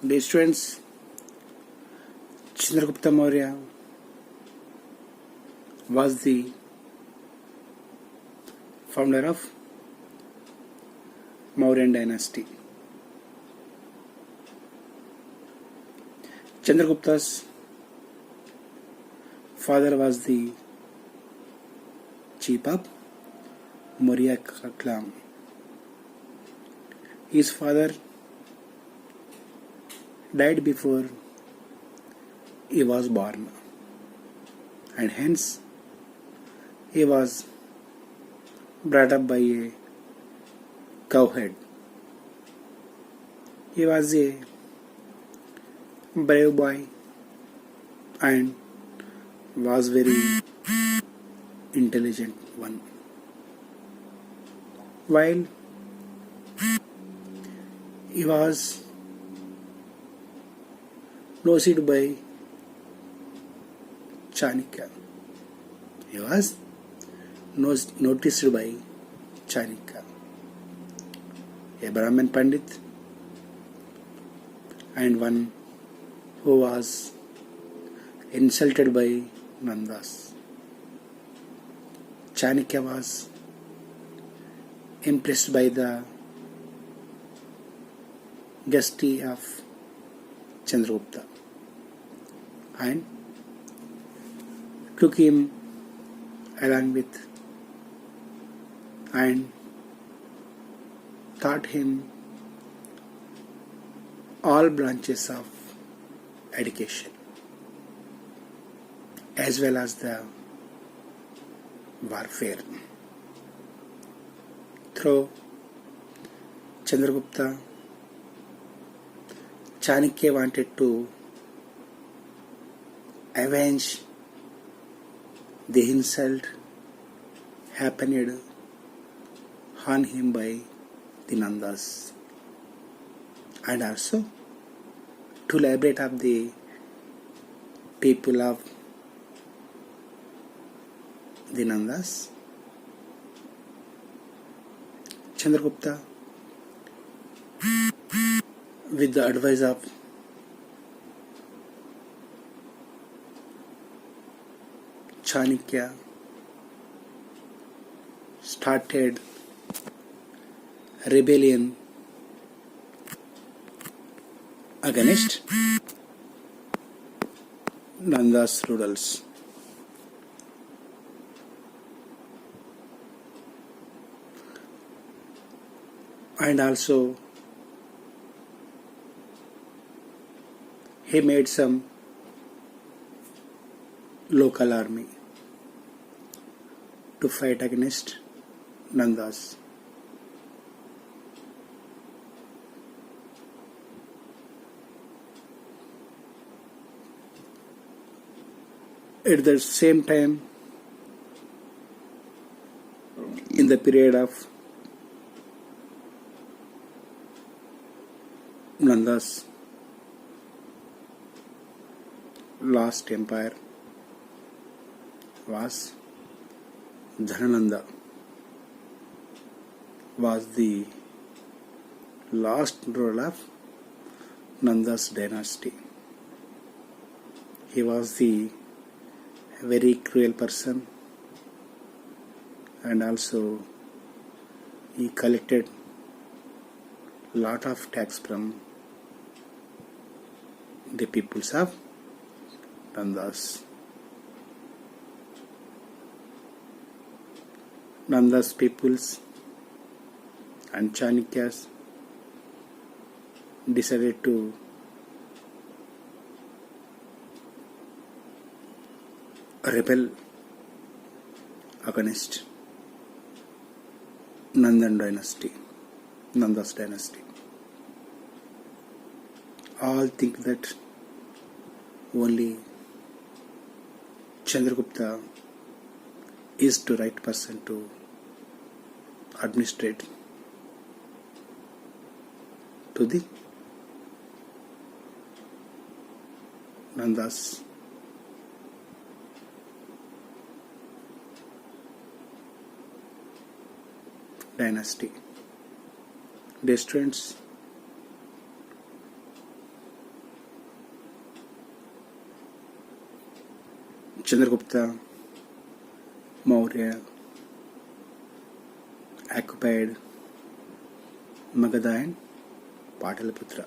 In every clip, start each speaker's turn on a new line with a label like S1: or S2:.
S1: Dear students, Chandragupta Maurya was the founder of Mauryan dynasty. Chandragupta's father was the chief of Maurya clan. His father died before he was born, and hence he was brought up by a cowherd. He was a brave boy and was very intelligent one. While he was noticed by Chanakya. He was noticed by Chanakya, a Brahmin Pandit and one who was insulted by Nandas. Chanakya was impressed by the gusty of Chandragupta and took him along with and taught him all branches of education as well as the warfare. Through Chandragupta, Chanakya wanted to avenge the insult happened on him by the Nandas, and also to liberate of the people of the Nandas. Chandragupta, with the advice of Chanakya, started rebellion against Nanda's rulers. And also he made some local army to fight against Nandas. At the same time, in the period of Nanda's last empire was Dhanananda, was the last ruler of Nanda's dynasty. He was the very cruel person, and also he collected lot of tax from the peoples of Nandas. Nanda's peoples and Chanukyas decided to rebel against Nanda's dynasty. All think that only Chandragupta is the right person to administrate to the Nanda's dynasty. Dear students, Chandragupta Maurya occupied Magadha and Pataliputra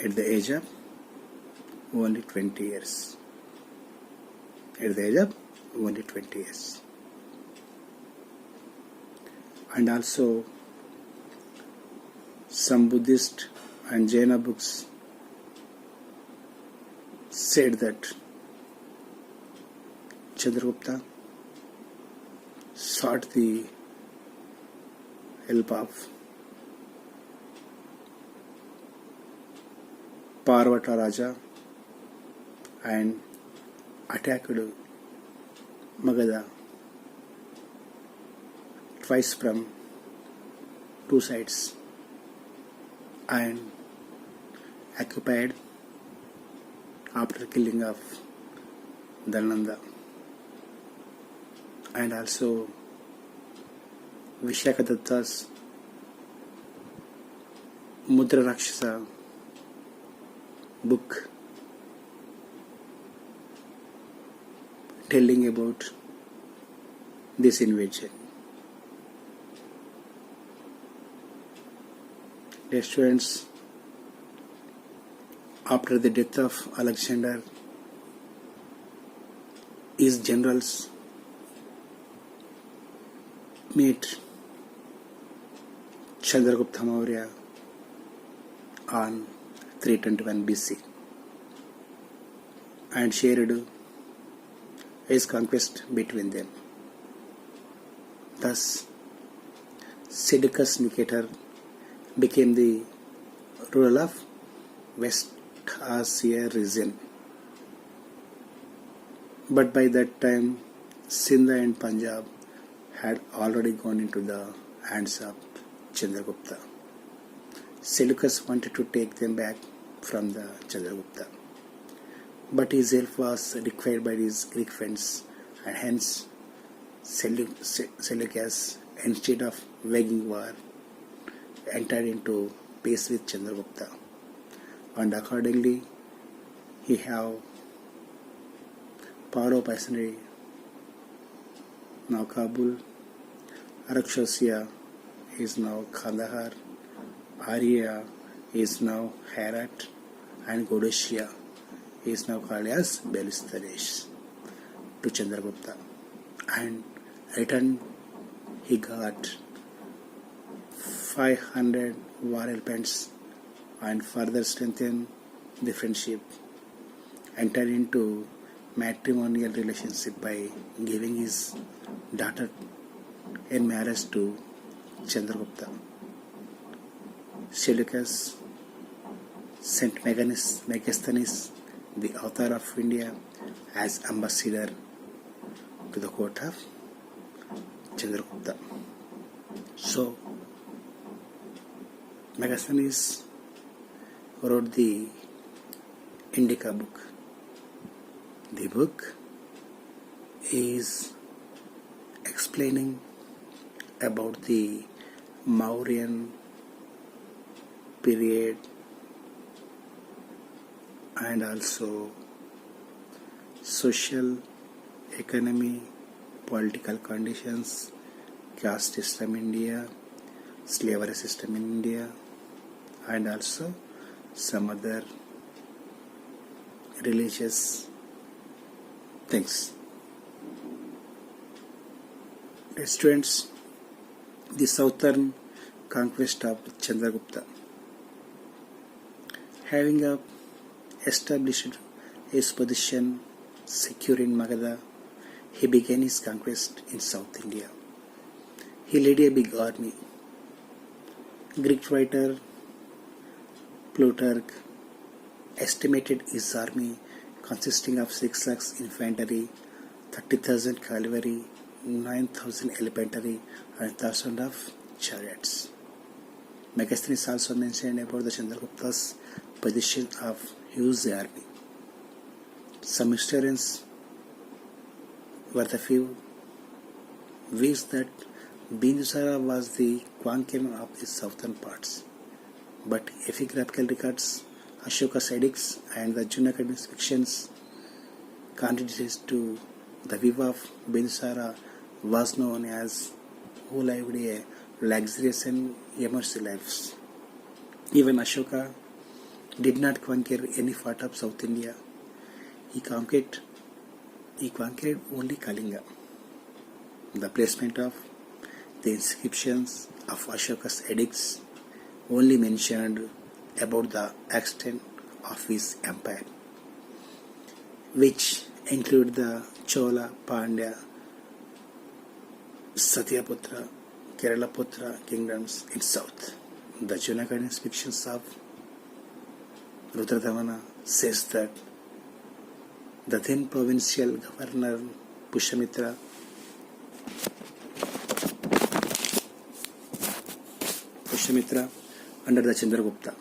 S1: at the age of only 20 years. At the age of only 20 years. And also some Buddhist and Jaina books said that Chandragupta sought the help of Parvata Raja and attacked Magadha twice from two sides and occupied after killing of Dalananda, and also Vishakadatta's Mudra Rakshasa book telling about this invasion. Dear students, after the death of Alexander, his generals meet Chandragupta Maurya on 321 BC and shared his conquest between them. Thus, Seleucus Nicator became the ruler of West Asia region. But by that time, Sindh and Punjab had already gone into the hands of Chandragupta. Seleucus wanted to take them back from the Chandragupta, but his help was required by his Greek friends, and hence Seleucus, instead of waging war, entered into peace with Chandragupta, and accordingly he have power of Paisani, now Kabul, Araxosia is now Kandahar, Arya is now Herat, and Godocia is now called as Belistaresh to Chandragupta. And return he got 500 war elephants and further strengthened the friendship, entered into matrimonial relationship by giving his daughter in marriage to Chandragupta. Seleucus sent Megasthenes, the author of India, as ambassador to the court of Chandragupta. So, Megasthenes wrote the Indica book. The book is explaining about the Mauryan period and also social, economy, political conditions, caste system in India, slavery system in India, and also some other religious things. Students, the southern conquest of Chandragupta, having established his position secure in Magadha, he began his conquest in South India. He led a big army. Greek writer Plutarch estimated his army consisting of 6 lakhs infantry, 30,000 cavalry, 9,000 elephantry, and 1,000 of chariots. Megasthenes also mentioned about the Chandragupta's position of huge army. Some historians were the few wish that Bindusara was the Quankim of the southern parts, but epigraphical records, Ashoka's edicts, and the Junakad's fictions contributes to the viva of Bindusara was known as who lived a luxurious and immersive lives. Even Ashoka did not conquer any part of South India. He conquered only Kalinga. The placement of the inscriptions of Ashoka's edicts only mentioned about the extent of his empire, which include the Chola, Pandya, Satyaputra, Keralaputra kingdoms in south. The Junagadh inscriptions of Rudradamana says that the then provincial governor Pushyamitra under the Chandragupta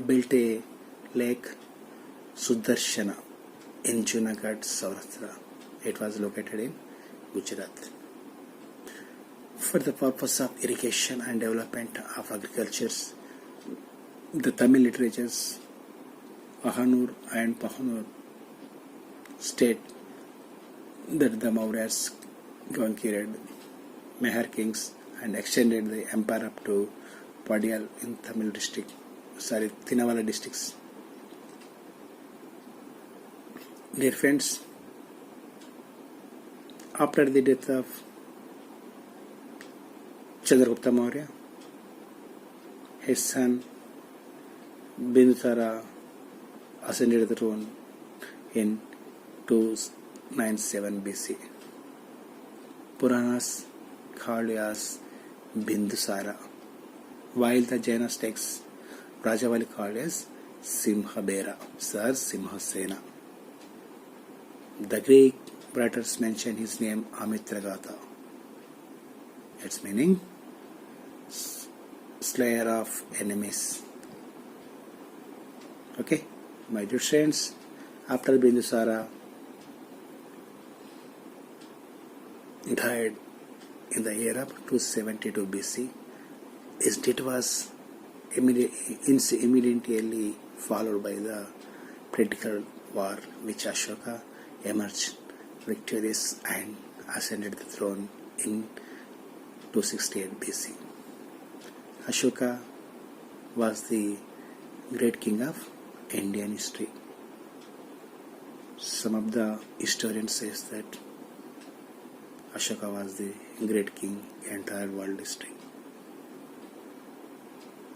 S1: built a lake Sudarshana in Junagadh, Saurashtra. It was located in Gujarat. For the purpose of irrigation and development of agriculture, the Tamil literatures Ahanur and Pahanur state that the Mauryas conquered Mehar kings and extended the empire up to Padiyal in Tinawala districts. Dear friends, after the death of Chandragupta Maurya, his son Bindusara ascended the throne in 297 BC. Puranas called as Bindusara, while the Jaina texts Rajavali called as Simhabera, Sir Simhasena. The Greek writers mention his name Amitragatha. Its meaning slayer of enemies. Okay, my dear friends, after Bindusara died in the year of 272 BC, his death was immediately followed by the political war, which Ashoka emerged victorious and ascended the throne in 268 BC. Ashoka was the great king of Indian history. Some of the historians say that Ashoka was the great king in entire world history.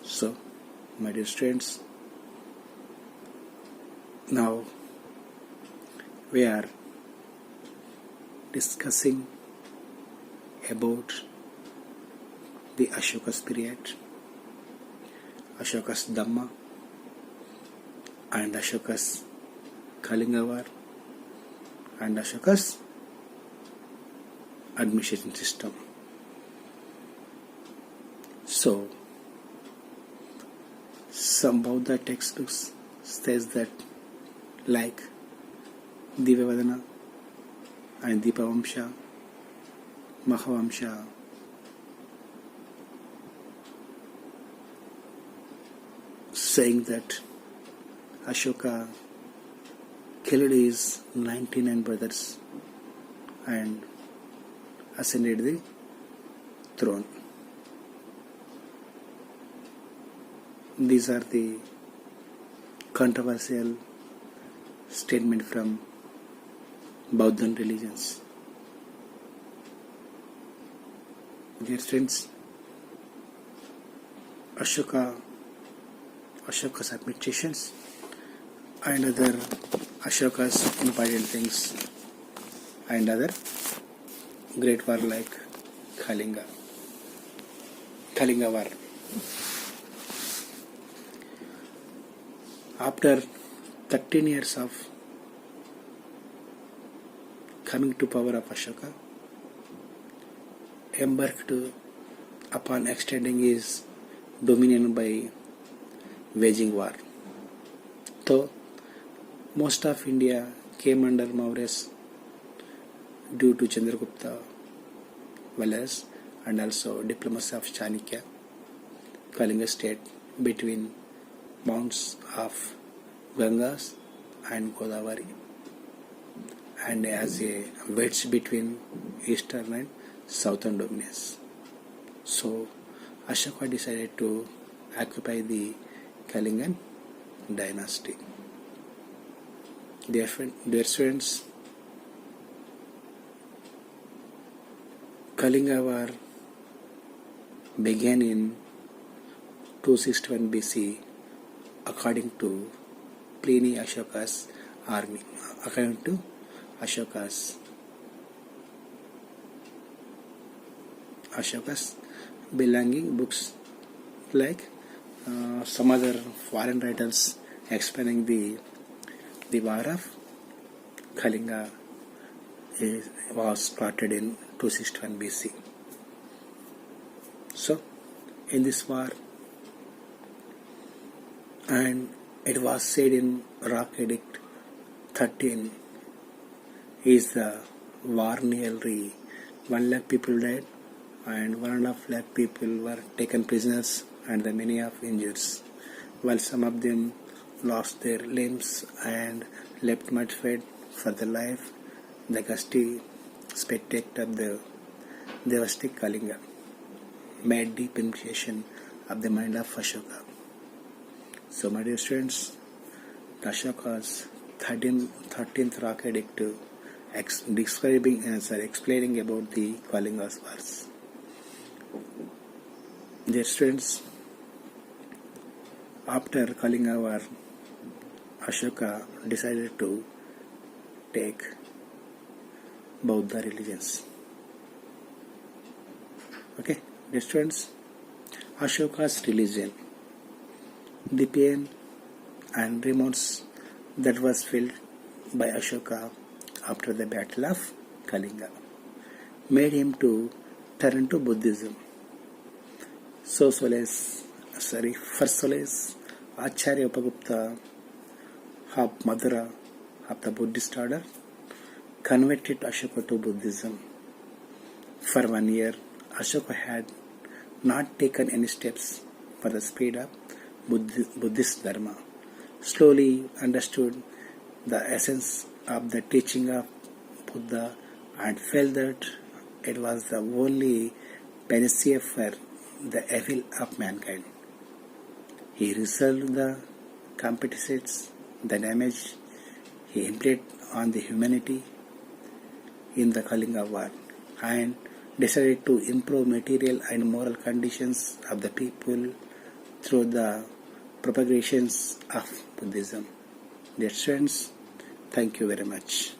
S1: So, my dear students, now we are discussing about the Ashoka's period, Ashoka's Dhamma, and Ashoka's Kalinga War, and Ashoka's administration system. So, some of the textbooks says that like Divyavadana and Dipavamsha, Mahavamsha, saying that Ashoka killed his 99 brothers and ascended the throne. These are the controversial statement from Bauddhan religions. Dear friends, Ashoka's administrations and other Ashoka's important things and other great war like Kalinga War. After 13 years of coming to power of Ashoka, embarked upon extending his dominion by waging war. So, most of India came under Mauryas due to Chandragupta valors and also diplomacy of Chanakya, Kalinga state between mounts of Gangas and Godavari. and as a wedge between eastern and southern dominions. So Ashoka decided to occupy the Kalingan dynasty. Dear students, Kalinga War began in 261 BC according to Pliny Ashoka's army. According to Ashoka's belonging books like some other foreign writers explaining the war of Kalinga was started in 261 BC. So, in this war, and it was said in Rock Edict 13, is the war nearly 1 lakh people died and 1.5 lakh people were taken prisoners and the many of injuries, while some of them lost their limbs and left much fed for their life. The gusty spectacle of the devastating Kalinga made deep impression of the mind of Ashoka. So, my dear students, Ashoka's 13th Rock Edict explaining about the Kalinga's wars. Dear students, after Kalinga war, Ashoka decided to take Buddha religions. Okay, dear students, Ashoka's religion, the pain and remorse that was felt by Ashoka after the battle of Kalinga made him to turn to Buddhism. First Solace, Acharya Upagupta of Madura of the Buddhist order converted Ashoka to Buddhism. For 1 year, Ashoka had not taken any steps for the spread of Buddhist Dharma. Slowly understood the essence of the teaching of Buddha and felt that it was the only panacea for the evil of mankind. He resolved the compensates the damage he inflicted on the humanity in the Kalinga war and decided to improve material and moral conditions of the people through the propagations of Buddhism. Dear friends, thank you very much.